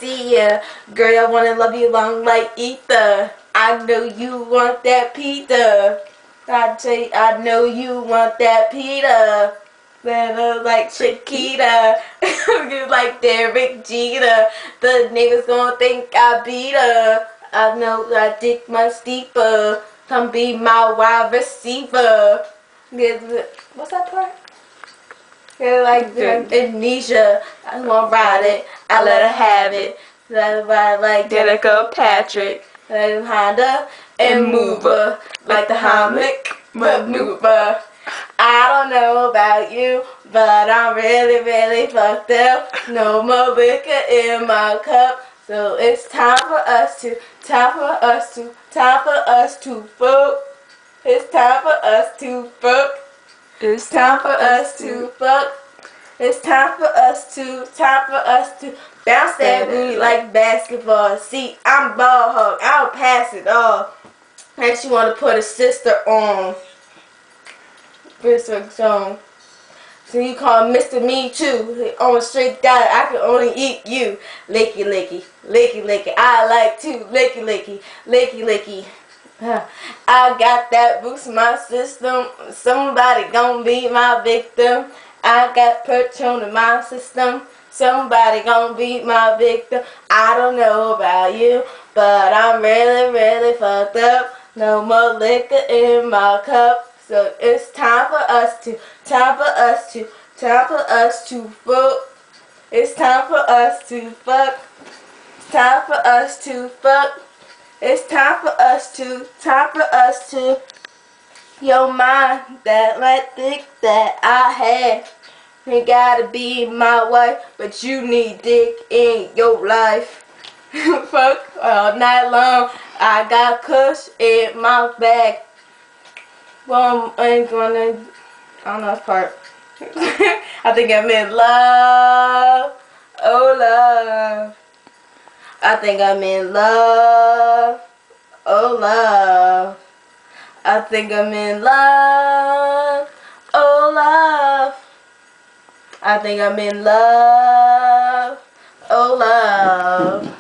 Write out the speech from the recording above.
see ya. Girl, I wanna love you long like ether. I know you want that pizza. I tell you, I know you want that pizza. Better like Chiquita. You like Derek Jeter. The niggas gonna think I beat her. I know I dig much deeper. Come be my wide receiver. What's that part? Like amnesia. I wanna ride it. I let her have it. Let her ride like Danica Patrick. Like Honda and move her like the Heimlich maneuver. I don't know about you, but I'm really fucked up. No more liquor in my cup. So it's time for us to fuck. It's time for us to fuck. It's time for us to fuck. It's time for us to bounce that booty like basketball. See, I'm ball hog. I'll pass it all. And she wanna put a sister on. So you call Mr. Me Too. On a straight diet, I can only eat you. Licky licky, licky licky. I like to licky licky, licky licky. I got that boost in my system. Somebody gonna be my victim. I got Patron in my system. Somebody gonna be my victim. I don't know about you, but I'm really fucked up. No more liquor in my cup. So it's time for us to fuck. It's time for us to fuck. Time for us to fuck. It's time for us to your mind that might think that I had. You gotta be my wife, but you need dick in your life. Fuck all night long. I got kush in my bag. Well, I ain't gonna. I don't know this part. I think I'm in love. Oh, love. I think I'm in love. Oh, love. I think I'm in love. Oh, love. I think I'm in love. Oh, love.